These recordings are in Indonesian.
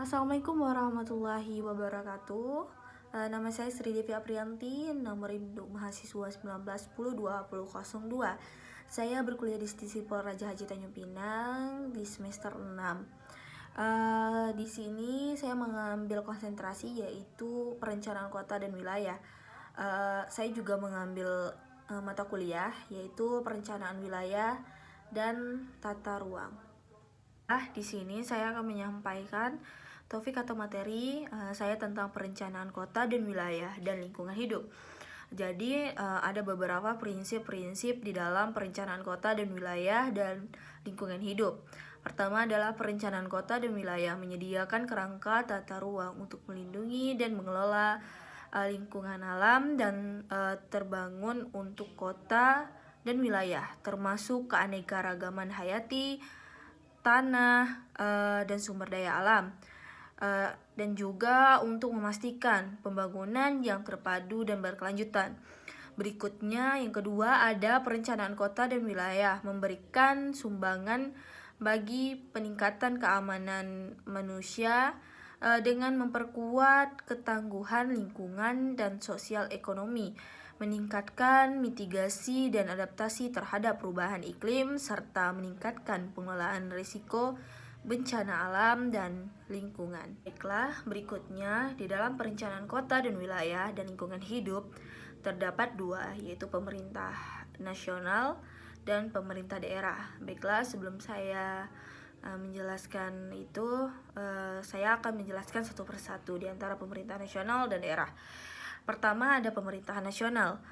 Assalamualaikum warahmatullahi wabarakatuh. Nama saya Sri Devi Aprianti, nomor induk mahasiswa 19102002. Saya berkuliah di Stisipol Raja Haji Tanjung Pinang di semester 6. Di sini saya mengambil konsentrasi yaitu perencanaan kota dan wilayah. Saya juga mengambil mata kuliah yaitu perencanaan wilayah dan tata ruang. Di sini saya akan menyampaikan topik atau materi saya tentang perencanaan kota dan wilayah dan lingkungan hidup. Jadi ada beberapa prinsip-prinsip di dalam perencanaan kota dan wilayah dan lingkungan hidup. Pertama adalah perencanaan kota dan wilayah menyediakan kerangka tata ruang untuk melindungi dan mengelola lingkungan alam dan terbangun untuk kota dan wilayah, termasuk keanekaragaman hayati, tanah, dan sumber daya alam, dan juga untuk memastikan pembangunan yang terpadu dan berkelanjutan. Berikutnya, yang kedua ada perencanaan kota dan wilayah memberikan sumbangan bagi peningkatan keamanan manusia dengan memperkuat ketangguhan lingkungan dan sosial ekonomi, meningkatkan mitigasi dan adaptasi terhadap perubahan iklim, serta meningkatkan pengelolaan risiko bencana alam dan lingkungan. Baiklah, berikutnya di dalam perencanaan kota dan wilayah dan lingkungan hidup terdapat dua, yaitu pemerintah nasional dan pemerintah daerah. Baiklah, sebelum saya menjelaskan itu, saya akan menjelaskan satu persatu di antara pemerintah nasional dan daerah. Pertama ada pemerintahan nasional.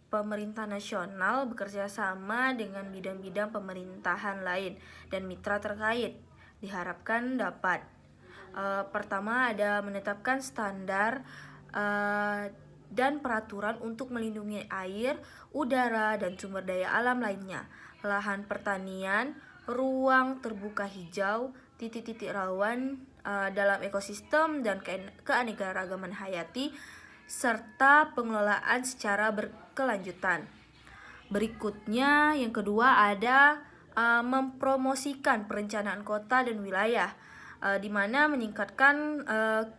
Pemerintah nasional bekerja sama dengan bidang-bidang pemerintahan lain dan mitra terkait. Diharapkan dapat pertama ada menetapkan standar dan peraturan untuk melindungi air, udara, dan sumber daya alam lainnya, lahan pertanian, ruang terbuka hijau, titik-titik rawan dalam ekosistem dan keanekaragaman hayati, serta pengelolaan secara berkelanjutan. Berikutnya, yang kedua ada mempromosikan perencanaan kota dan wilayah, di mana meningkatkan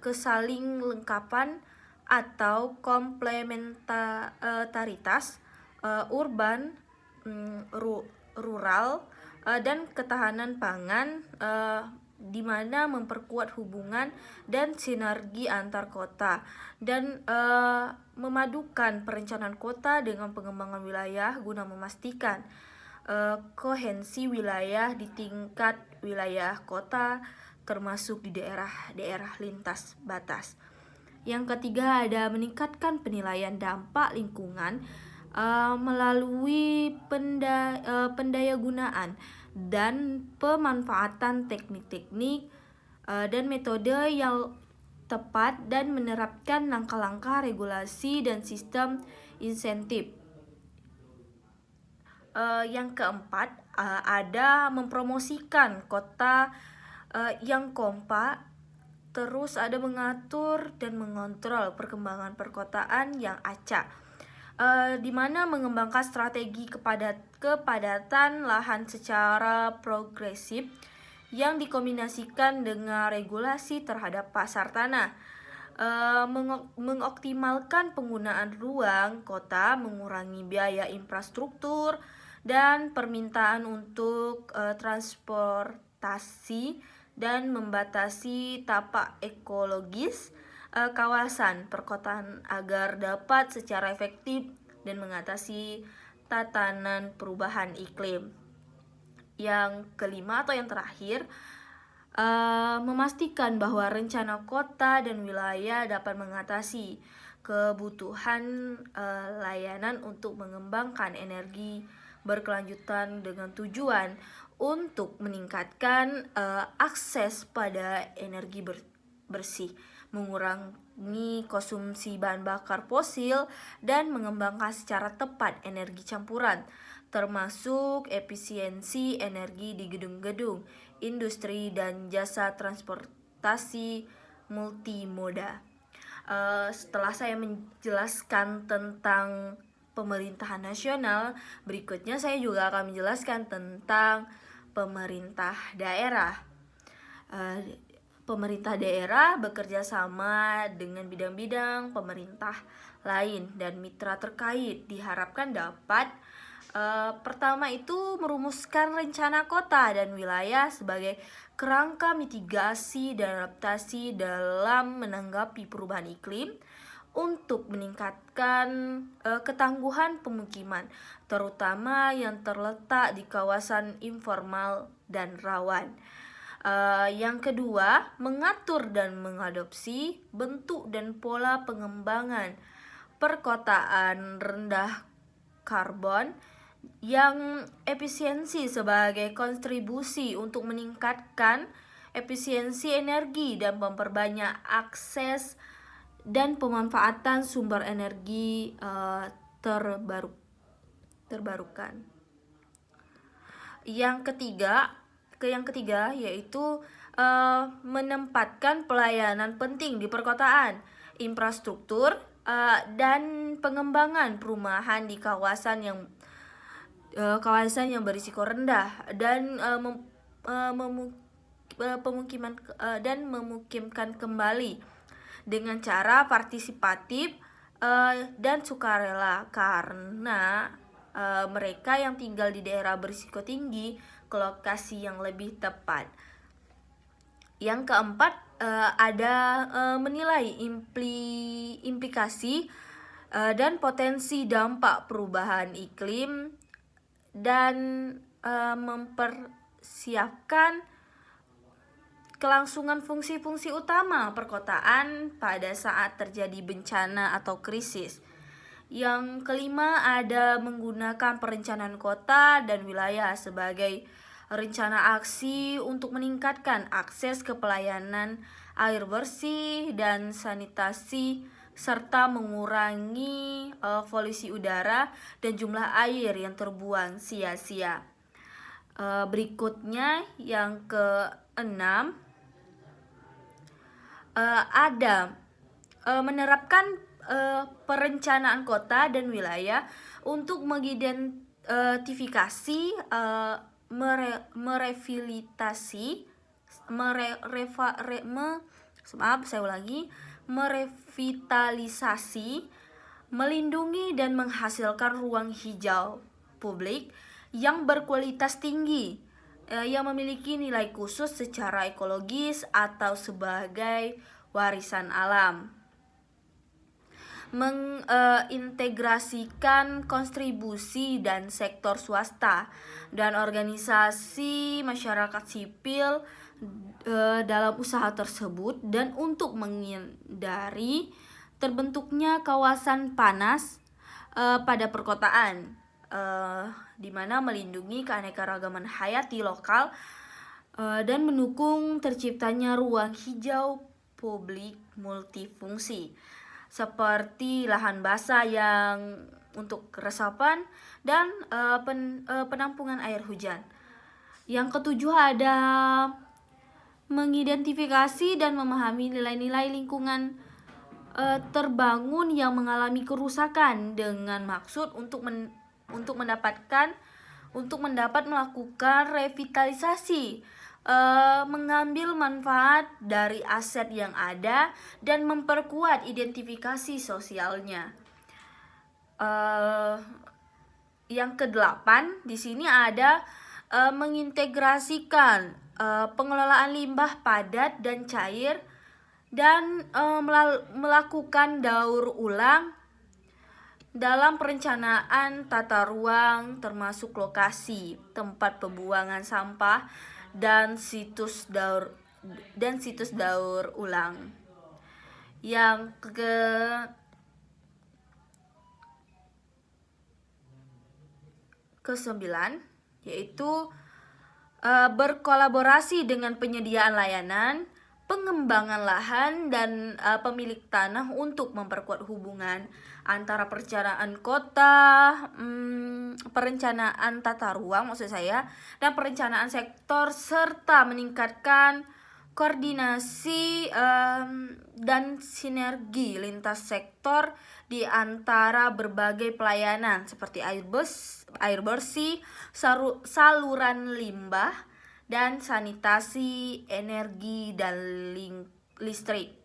kesaling lengkapan atau komplementaritas urban, rural, dan ketahanan pangan, di mana memperkuat hubungan dan sinergi antar kota dan memadukan perencanaan kota dengan pengembangan wilayah guna memastikan kohensi wilayah di tingkat wilayah kota termasuk di daerah-daerah lintas batas. Yang ketiga ada meningkatkan penilaian dampak lingkungan melalui pendayagunaan dan pemanfaatan teknik-teknik dan metode yang tepat dan menerapkan langkah-langkah regulasi dan sistem insentif. Yang keempat ada mempromosikan kota yang kompak, terus ada mengatur dan mengontrol perkembangan perkotaan yang acak, di mana mengembangkan strategi kepadatan lahan secara progresif yang dikombinasikan dengan regulasi terhadap pasar tanah, mengoptimalkan penggunaan ruang kota, mengurangi biaya infrastruktur dan permintaan untuk transportasi, dan membatasi tapak ekologis kawasan perkotaan agar dapat secara efektif dan mengatasi tatanan perubahan iklim. Yang kelima atau yang terakhir, memastikan bahwa rencana kota dan wilayah dapat mengatasi kebutuhan layanan untuk mengembangkan energi berkelanjutan dengan tujuan untuk meningkatkan akses pada energi bersih, mengurangi konsumsi bahan bakar fosil, dan mengembangkan secara tepat energi campuran, termasuk efisiensi energi di gedung-gedung, industri, dan jasa transportasi multimoda. Setelah saya menjelaskan tentang pemerintahan nasional, berikutnya saya juga akan menjelaskan tentang pemerintah daerah. Pemerintah daerah bekerja sama dengan bidang-bidang pemerintah lain dan mitra terkait diharapkan dapat pertama itu merumuskan rencana kota dan wilayah sebagai kerangka mitigasi dan adaptasi dalam menanggapi perubahan iklim untuk meningkatkan ketangguhan pemukiman, terutama yang terletak di kawasan informal dan rawan. Yang kedua, mengatur dan mengadopsi bentuk dan pola pengembangan perkotaan rendah karbon yang efisiensi sebagai kontribusi untuk meningkatkan efisiensi energi dan memperbanyak akses dan pemanfaatan sumber energi terbarukan. Yang ketiga yaitu menempatkan pelayanan penting di perkotaan, infrastruktur dan pengembangan perumahan di kawasan yang berisiko rendah dan memukimkan kembali dengan cara partisipatif dan sukarela karena mereka yang tinggal di daerah berisiko tinggi ke lokasi yang lebih tepat. Yang keempat, ada menilai implikasi dan potensi dampak perubahan iklim dan mempersiapkan kelangsungan fungsi-fungsi utama perkotaan pada saat terjadi bencana atau krisis. Yang kelima, ada menggunakan perencanaan kota dan wilayah sebagai rencana aksi untuk meningkatkan akses ke pelayanan air bersih dan sanitasi serta mengurangi polusi udara dan jumlah air yang terbuang sia-sia. Berikutnya yang keenam, ada menerapkan perencanaan kota dan wilayah untuk mengidentifikasi, merevitalisasi, melindungi dan menghasilkan ruang hijau publik yang berkualitas tinggi, yang memiliki nilai khusus secara ekologis atau sebagai warisan alam. Mengintegrasikan kontribusi dan sektor swasta dan organisasi masyarakat sipil dalam usaha tersebut dan untuk menghindari terbentuknya kawasan panas pada perkotaan, di mana melindungi keanekaragaman hayati lokal dan mendukung terciptanya ruang hijau publik multifungsi seperti lahan basah yang untuk resapan dan penampungan air hujan. Yang ketujuh, ada mengidentifikasi dan memahami nilai-nilai lingkungan terbangun yang mengalami kerusakan dengan maksud untuk mendapat melakukan revitalisasi, mengambil manfaat dari aset yang ada dan memperkuat identifikasi sosialnya. Yang kedelapan, di sini ada mengintegrasikan pengelolaan limbah padat dan cair dan melakukan daur ulang dalam perencanaan tata ruang termasuk lokasi, tempat pembuangan sampah dan situs daur ulang. Yang kesembilan yaitu berkolaborasi dengan penyediaan layanan, pengembangan lahan dan pemilik tanah untuk memperkuat hubungan antara perencanaan kota, perencanaan tata ruang dan perencanaan sektor serta meningkatkan koordinasi dan sinergi lintas sektor di antara berbagai pelayanan seperti air bersih, saluran limbah dan sanitasi, energi, dan listrik,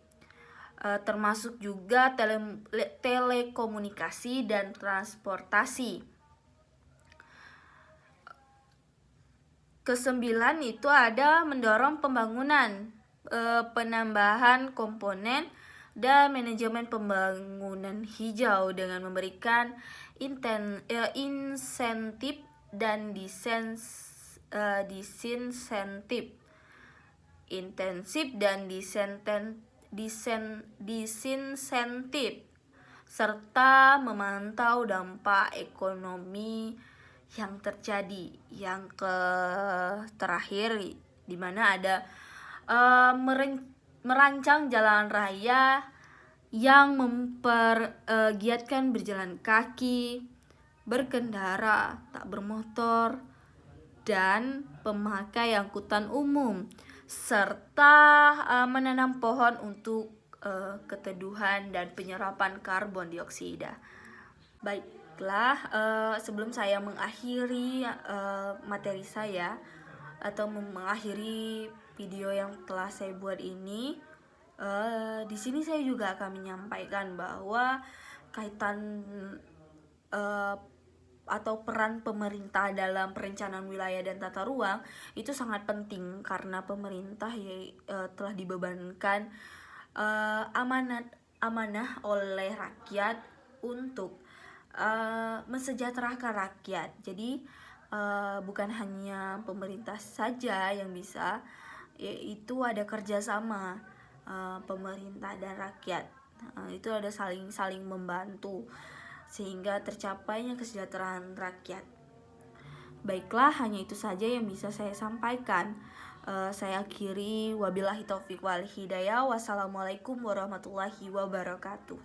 termasuk juga telekomunikasi dan transportasi. Kesembilan itu ada mendorong pembangunan, penambahan komponen dan manajemen pembangunan hijau dengan memberikan insentif dan disinsentif intensif dan disinsentif, serta memantau dampak ekonomi yang terjadi. Yang terakhir di mana ada merancang jalan raya yang mempergiatkan berjalan kaki, berkendara, tak bermotor, dan pemakai angkutan umum, serta menanam pohon untuk keteduhan dan penyerapan karbon dioksida. Baiklah, sebelum saya mengakhiri materi saya atau mengakhiri video yang telah saya buat ini, di sini saya juga akan menyampaikan bahwa kaitan atau peran pemerintah dalam perencanaan wilayah dan tata ruang itu sangat penting karena pemerintah telah dibebankan amanah oleh rakyat untuk mensejahterakan rakyat. Jadi bukan hanya pemerintah saja yang bisa, yaitu ada kerjasama pemerintah dan rakyat. Itu ada saling membantu sehingga tercapainya kesejahteraan rakyat. Baiklah, hanya itu saja yang bisa saya sampaikan. Saya akhiri, wabillahi taufiq wal hidayah. Wassalamualaikum warahmatullahi wabarakatuh.